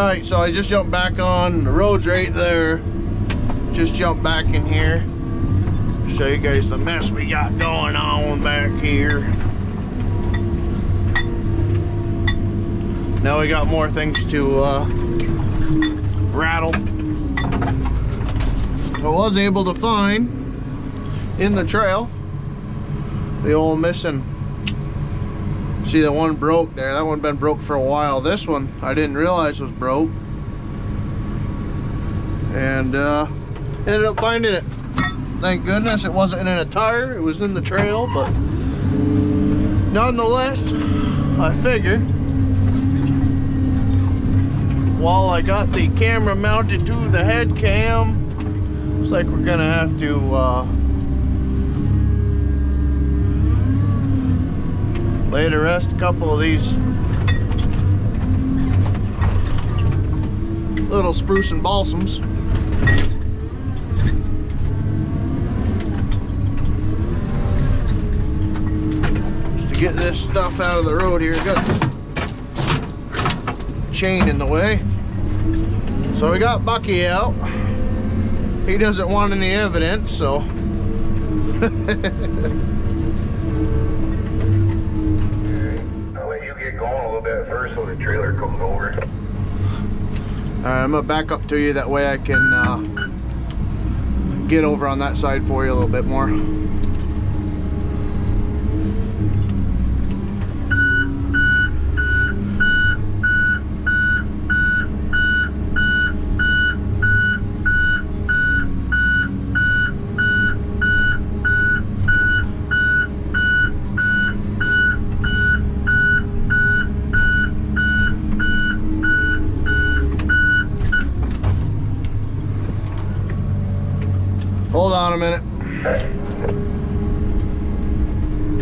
Alright, so I just jumped back on. The road's right there. Just jumped back in here. Show you guys the mess we got going on back here. Now we got more things to rattle. I was able to find in the trail the old missing. See, the one broke there. That one been broke for a while. This one I didn't realize was broke, and ended up finding it. Thank goodness it wasn't in a tire. It was in the trail, but nonetheless, I figured while I got the camera mounted to the head cam, looks like we're gonna have to lay to rest a couple of these little spruce and balsams. Just to get this stuff out of the road here. Got the chain in the way. So we got Bucky out. He doesn't want any evidence, so going a little bit first so the trailer comes over. Alright, I'm gonna back up to you, that way I can get over on that side for you a little bit more. Hold on a minute.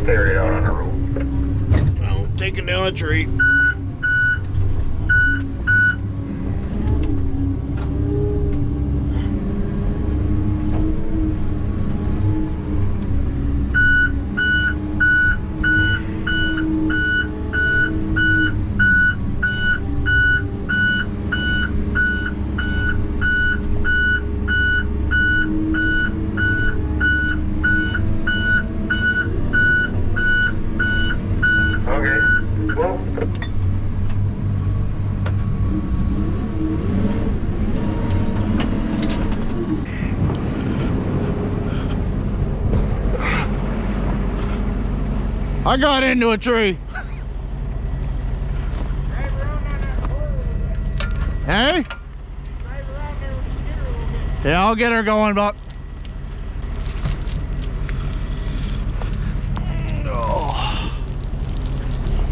Stay right out on the road. Well, taking down a tree. I got into a tree. Hey? Yeah, I'll get her going, Buck. Oh.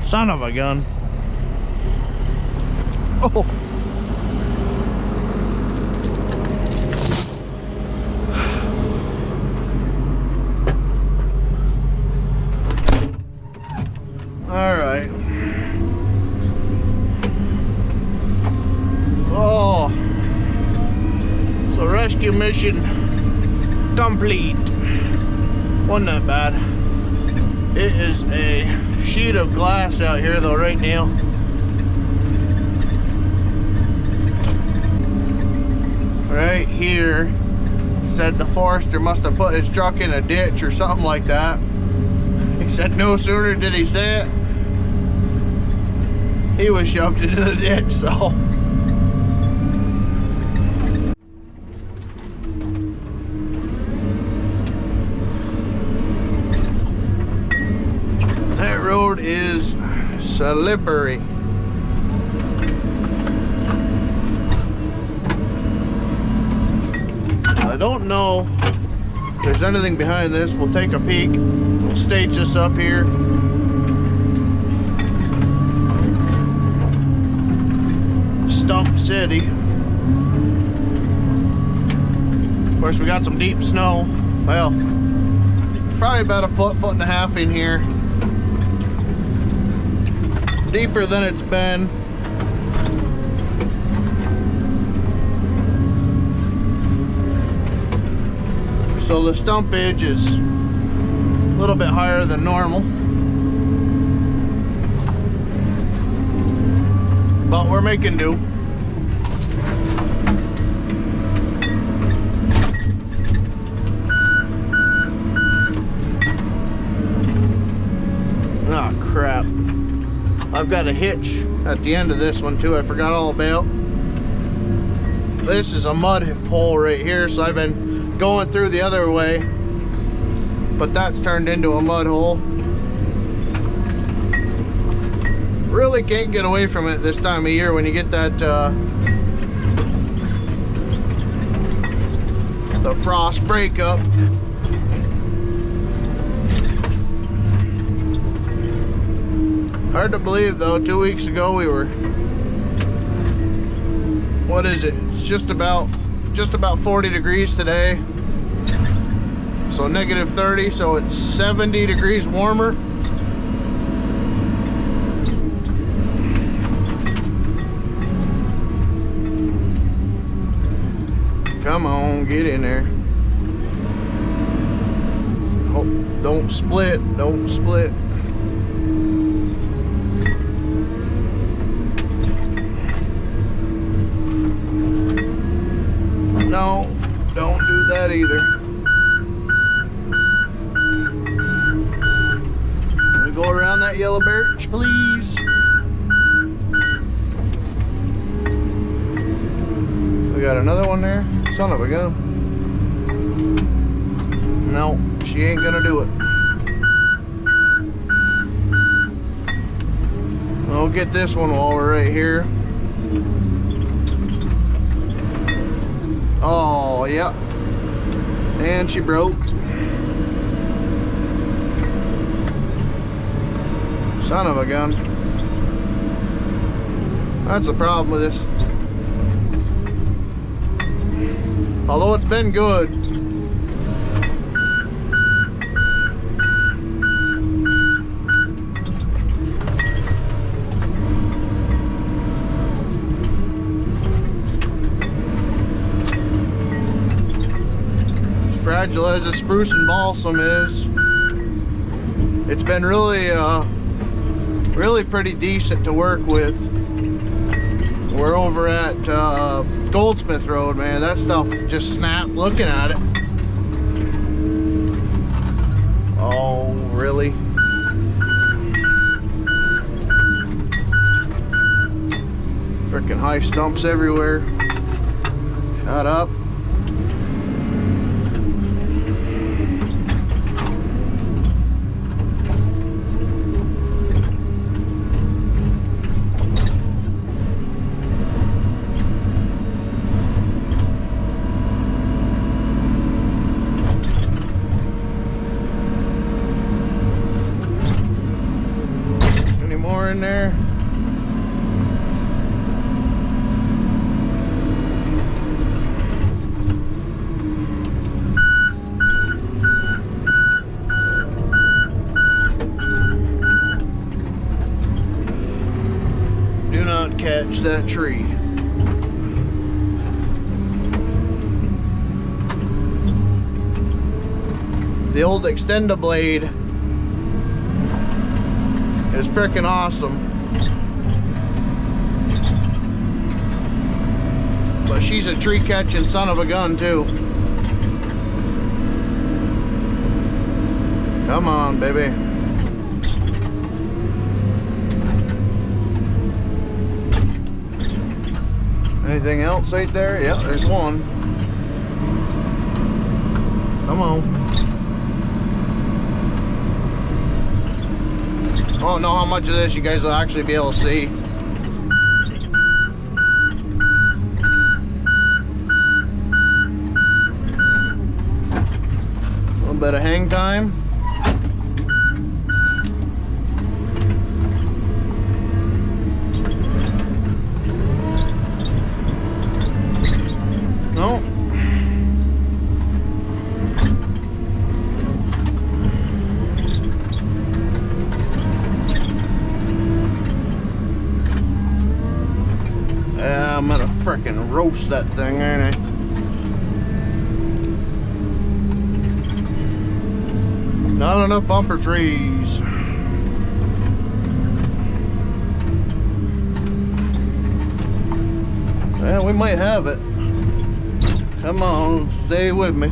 Son of a gun. Oh. All right. Oh, so rescue mission complete. Wasn't that bad. It is a sheet of glass out here though right now. Right here, said the forester must have put his truck in a ditch or something like that. He said no sooner did he say it, he was shoved into the ditch, so. That road is slippery. I don't know if there's anything behind this. We'll take a peek. We'll stage this up here. Stump City. Of course, we got some deep snow. Well, probably about a foot and a half in here. Deeper than it's been. So the stumpage is a little bit higher than normal. But we're making do. I've got a hitch at the end of this one too, I forgot all about. This is a mud hole right here, so I've been going through the other way, but that's turned into a mud hole. Really can't get away from it this time of year when you get that the frost breakup. Hard to believe though, 2 weeks ago we were, what is it? It's just about 40 degrees today. So negative 30, so it's 70 degrees warmer. Come on, get in there. Oh, don't split, don't split. No, don't do that either. Let me go around that yellow birch, please. We got another one there. Son of a gun. No, she ain't gonna do it. We'll get this one while we're right here. Oh, yeah. And she broke. Son of a gun. That's the problem with this. Although it's been good. As fragile as a spruce and balsam is, it's been really pretty decent to work with. We're over at Goldsmith Road, man. That stuff just snapped looking at it. Oh, really? Freaking high stumps everywhere. Shut up. In there. Do not catch that tree. The old Extenda blade is freaking awesome, but she's a tree catching son of a gun too. Come on, baby. Anything else right there? Yep, there's one. Come on. I don't know how much of this you guys will actually be able to see. A little bit of hang time. No. I'm gonna frickin' roast that thing, ain't I? Not enough bumper trees. Well, we might have it. Come on, stay with me.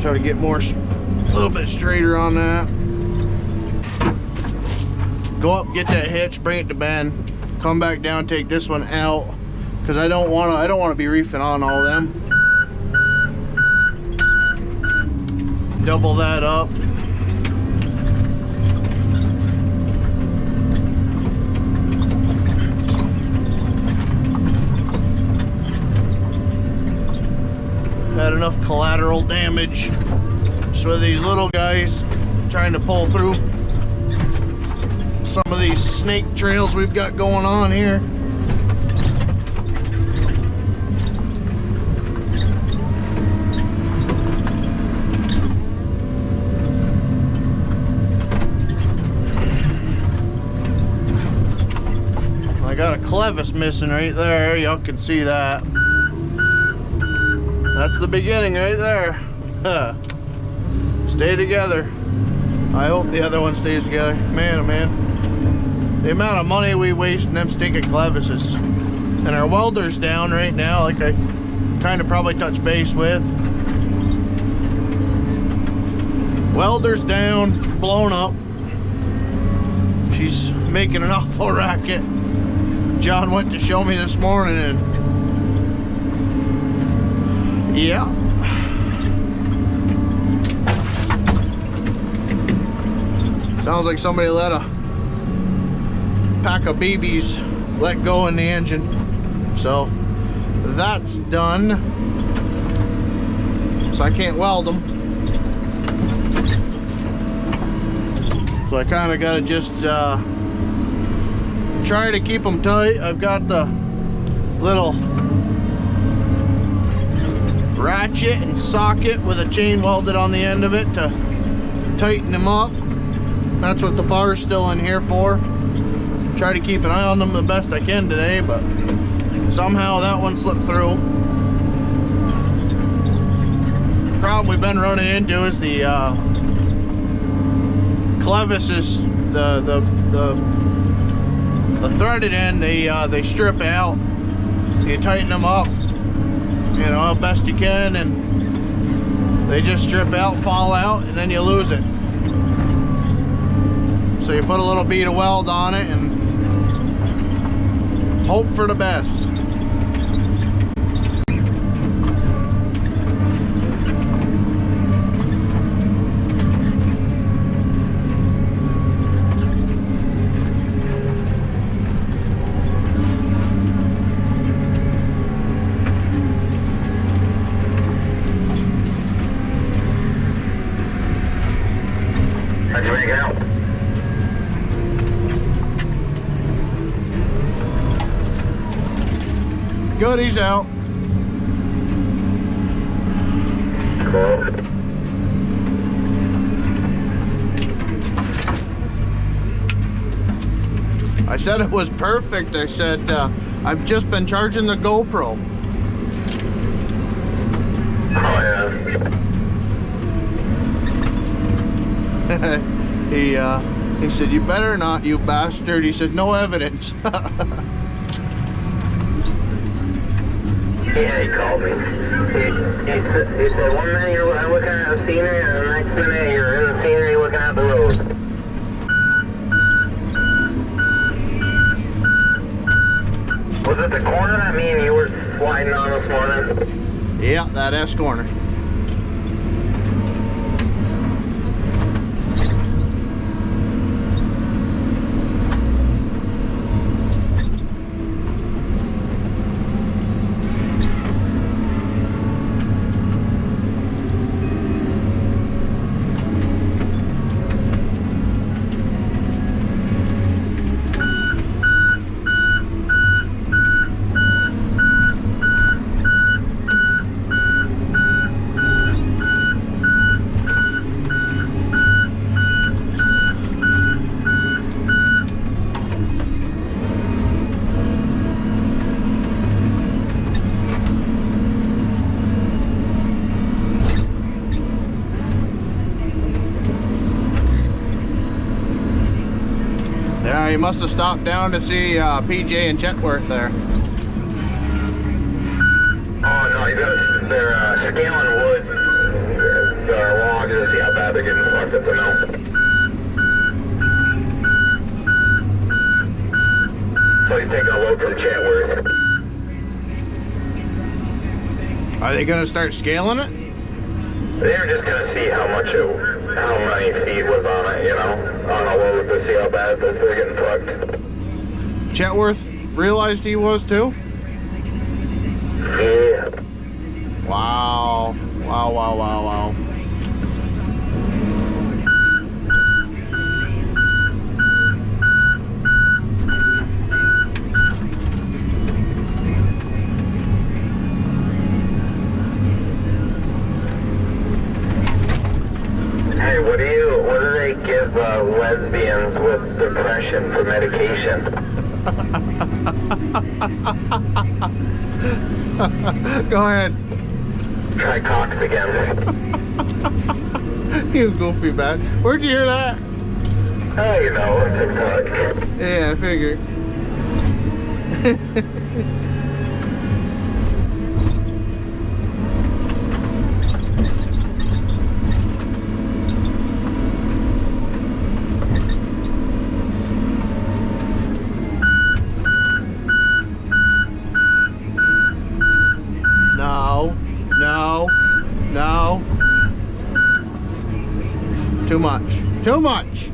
Try to get more, a little bit straighter on that. Go up, get that hitch, bring it to bend. Come back down, take this one out, because I don't want to be reefing on all of them. Double that up. Had enough collateral damage just with these little guys trying to pull through some of these snake trails we've got going on here. I got a clevis missing right there. Y'all can see that. That's the beginning right there. Stay together. I hope the other one stays together. Man, oh man. The amount of money we waste in them stinking clevises. And our welder's down right now, like I kind of probably touched base with. Welder's down, blown up. She's making an awful racket. John went to show me this morning and yeah. Sounds like somebody let a pack of BBs let go in the engine. So that's done. So I can't weld them. So I kind of got to just try to keep them tight. I've got the little ratchet and socket with a chain welded on the end of it to tighten them up. That's what the bar's still in here for. Try to keep an eye on them the best I can today, but somehow that one slipped through. The problem we've been running into is the clevises, the threaded end, they strip out. You tighten them up, you know, best you can, and they just strip out, fall out, and then you lose it. So you put a little bead of weld on it and hope for the best. How'd you make it out? Good, he's out. Cool. I said it was perfect. I said, I've just been charging the GoPro. Oh, yeah. He said, you better not, you bastard. He says, no evidence. Yeah, he called me. He said, 1 minute you're looking at the scenery, and the next minute you're in the scenery looking at the road. Was it the corner that me and you were sliding on this morning? Yeah, that S corner. Yeah, you must have stopped down to see PJ and Chetworth there. Oh, no, they're scaling wood. to see how bad they're getting fucked at the mill. So he's taking a load from Chatworth. Are they gonna start scaling it? They were just gonna see how many feet was on it, you know, on a load to see how bad they're getting fucked. Chetworth realized he was too? Yeah. Wow. Wow, wow, wow, wow. Hey, what do they give lesbians with depression for medication? Go ahead. Try Cox again. You goofy bat. Where'd you hear that? Oh, you know, TikTok. Yeah, I figured. No. Too much. Too much.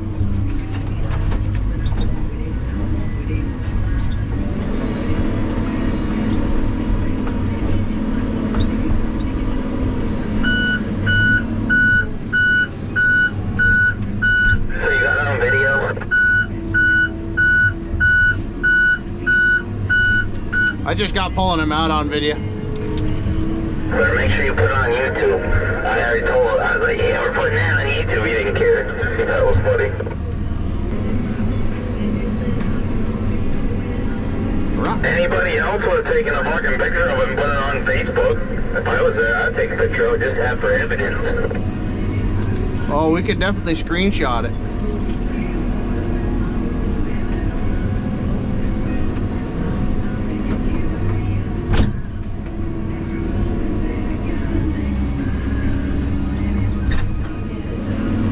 So you got it on video? I just got pulling him out on video. Better make sure you put it on YouTube. I already told him, I was like, yeah, we're putting that on YouTube. He didn't care. He thought it was funny. Anybody else would have taken a fucking picture of it and put it on Facebook. If I was there, I'd take a picture of it just to have for evidence. Oh, we could definitely screenshot it.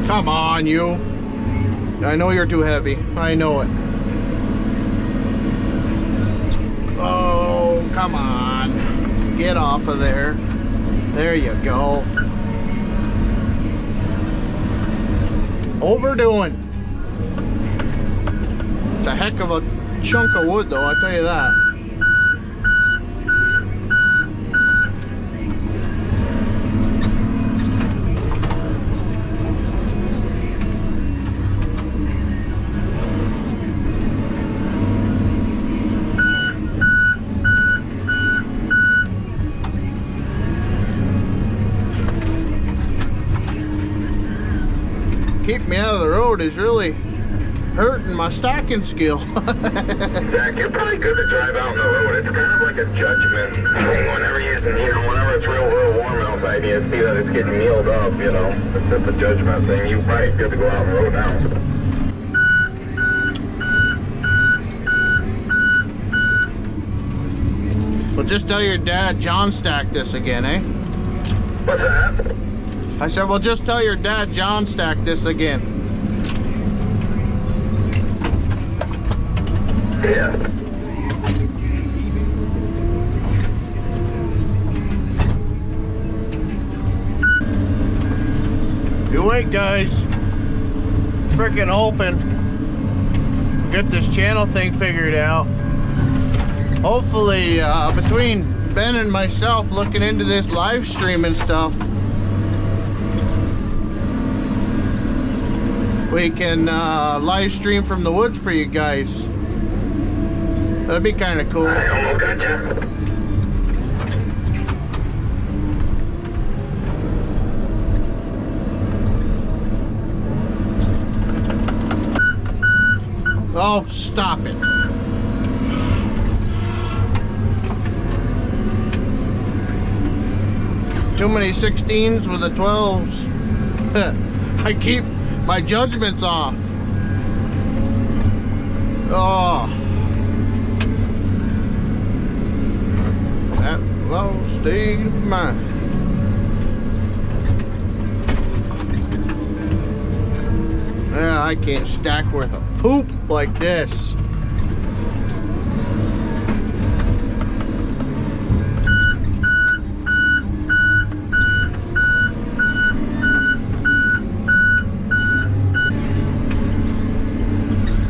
Come on, you. I know you're too heavy. I know it. Oh, come on. Get off of there. There you go. Overdoing. It's a heck of a chunk of wood, though, I tell you that. Keep me out of the road is really hurting my stacking skill. Zach, you're probably good to drive out on the road. It's kind of like a judgment thing. Whenever whenever it's real warm outside, you see that it's getting mealed up, you know. It's just a judgment thing. You're probably good to go out on the road now. Well, just tell your dad John stacked this again, eh? What's that? I said, well, just tell your dad John stacked this again. Yeah. You wait, guys. Freaking hoping get this channel thing figured out. Hopefully, between Ben and myself looking into this live stream and stuff, we can live stream from the woods for you guys. That'd be kind of cool. I almost got you. Oh, stop it. Too many 16s with the 12s. I keep my judgment's off. Oh. That low state of mind. I can't stack worth a poop like this.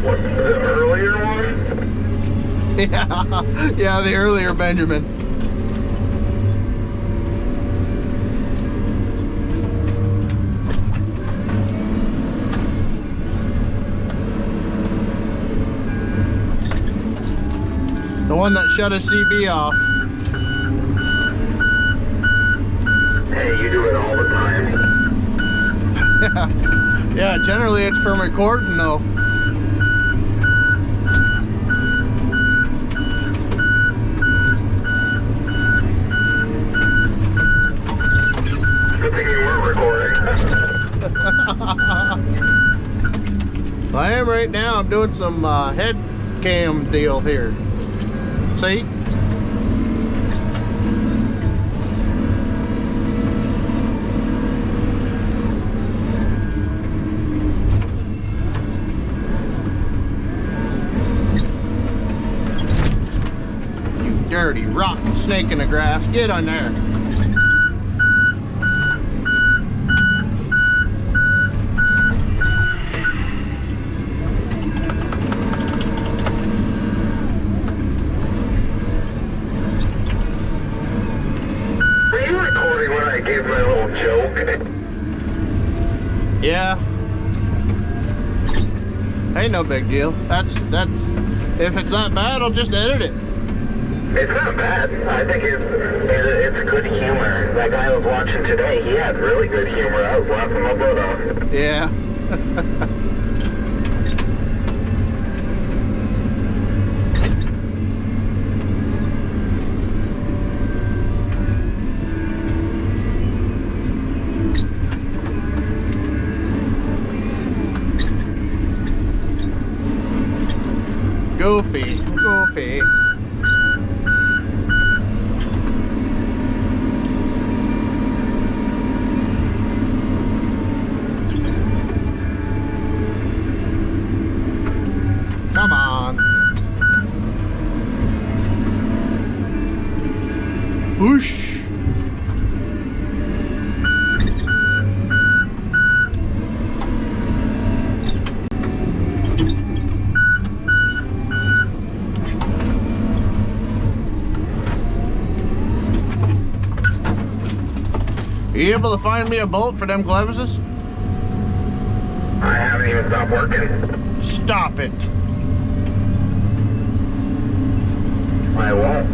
What, the earlier one? Yeah, the earlier Benjamin. The one that shut his CB off. Hey, you do it all the time. Yeah, generally it's from recording though. Good thing you weren't recording. I am right now. I'm doing some head cam deal here. See? You dirty, rotten snake in the grass. Get on there. Were you recording when I gave my little joke? Yeah. Ain't no big deal. That's if it's not bad, I'll just edit it. It's not bad. I think it's good humor. That guy I was watching today, he had really good humor. I was laughing my butt off. Yeah. Goofy. Come on. Whoosh. Are you able to find me a bolt for them Glevises? I haven't even stopped working. Stop it. I won't.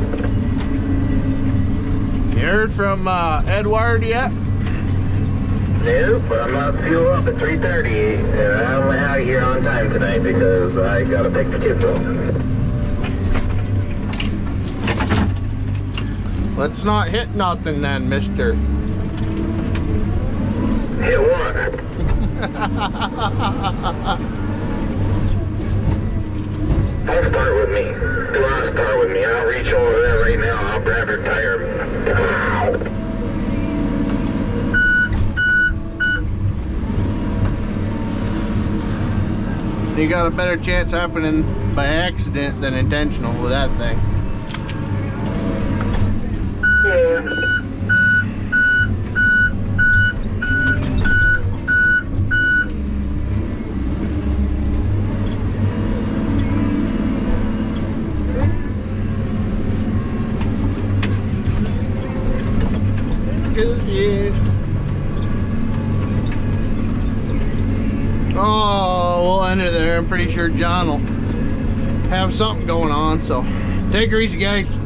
You heard from Edward yet? Nope, but I'm not fuel up at 3:30. I'm out of here on time tonight because I gotta pick the kids up. Let's not hit nothing then, mister. Hit what? Don't start with me. Do not start with me. I'll reach over there right now. I'll grab your tire. Ow. You got a better chance happening by accident than intentional with that thing. Yeah. Oh, we'll end it there. I'm pretty sure John will have something going on, so take her easy, guys.